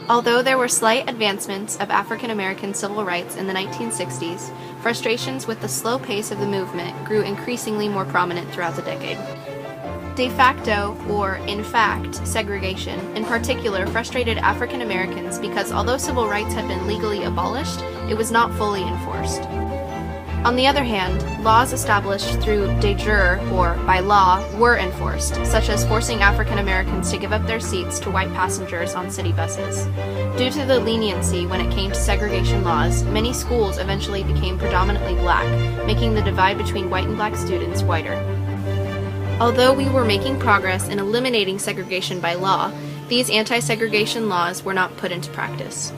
Although there were slight advancements of African American civil rights in the 1960s, frustrations with the slow pace of the movement grew increasingly more prominent throughout the decade. De facto, or in fact, segregation, in particular, frustrated African Americans because although civil rights had been legally abolished, it was not fully enforced. On the other hand, laws established through de jure, or by law, were enforced, such as forcing African Americans to give up their seats to white passengers on city buses. Due to the leniency when it came to segregation laws, many schools eventually became predominantly black, making the divide between white and black students wider. Although we were making progress in eliminating segregation by law, these anti-segregation laws were not put into practice.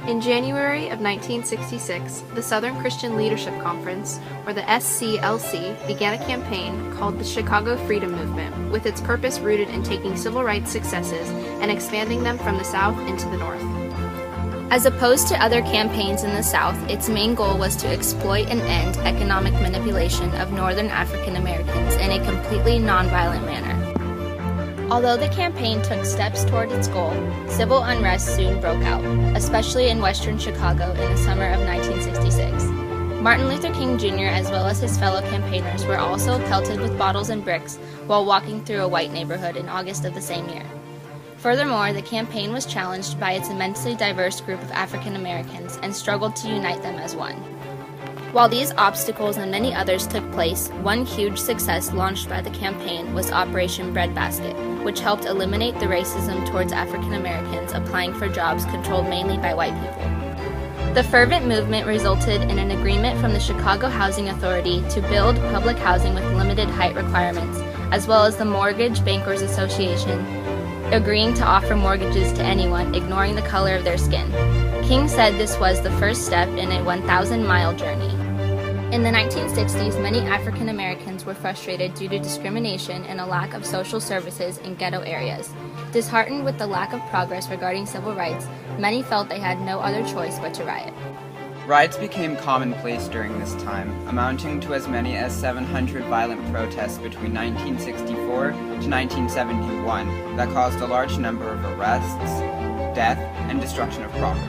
In January of 1966, the Southern Christian Leadership Conference, or the SCLC, began a campaign called the Chicago Freedom Movement, with its purpose rooted in taking civil rights successes and expanding them from the South into the North. As opposed to other campaigns in the South, its main goal was to exploit and end economic manipulation of Northern African Americans in a completely nonviolent manner. Although the campaign took steps toward its goal, civil unrest soon broke out, especially in western Chicago in the summer of 1966. Martin Luther King Jr. as well as his fellow campaigners were also pelted with bottles and bricks while walking through a white neighborhood in August of the same year. Furthermore, the campaign was challenged by its immensely diverse group of African Americans and struggled to unite them as one. While these obstacles and many others took place, one huge success launched by the campaign was Operation Breadbasket, which helped eliminate the racism towards African Americans applying for jobs controlled mainly by white people. The fervent movement resulted in an agreement from the Chicago Housing Authority to build public housing with limited height requirements, as well as the Mortgage Bankers Association agreeing to offer mortgages to anyone, ignoring the color of their skin. King said this was the first step in a 1,000-mile journey. In the 1960s, many African Americans were frustrated due to discrimination and a lack of social services in ghetto areas. Disheartened with the lack of progress regarding civil rights, many felt they had no other choice but to riot. Riots became commonplace during this time, amounting to as many as 700 violent protests between 1964 to 1971 that caused a large number of arrests, death, and destruction of property.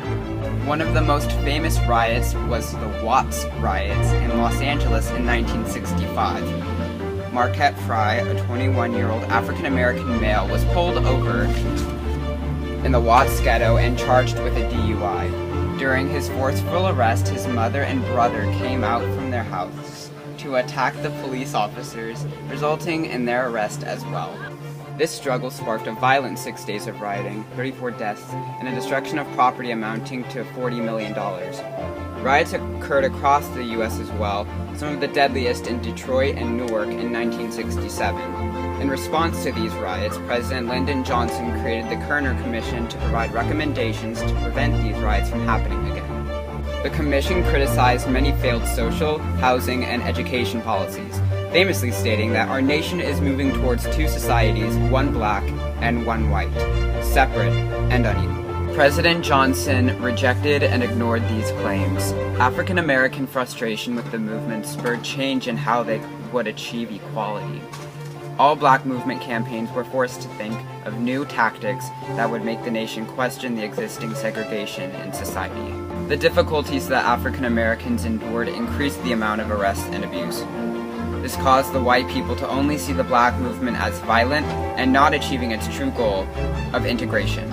One of the most famous riots was the Watts riots in Los Angeles in 1965. Marquette Fry, a 21-year-old African-American male, was pulled over in the Watts ghetto and charged with a DUI. During his forceful arrest, his mother and brother came out from their house to attack the police officers, resulting in their arrest as well. This struggle sparked a violent 6 days of rioting, 34 deaths, and a destruction of property amounting to $40 million. Riots occurred across the U.S. as well, some of the deadliest in Detroit and Newark in 1967. In response to these riots, President Lyndon Johnson created the Kerner Commission to provide recommendations to prevent these riots from happening again. The commission criticized many failed social, housing, and education policies, famously stating that our nation is moving towards two societies, one black and one white, separate and unequal. President Johnson rejected and ignored these claims. African American frustration with the movement spurred change in how they would achieve equality. All black movement campaigns were forced to think of new tactics that would make the nation question the existing segregation in society. The difficulties that African Americans endured increased the amount of arrests and abuse. This caused the white people to only see the black movement as violent and not achieving its true goal of integration.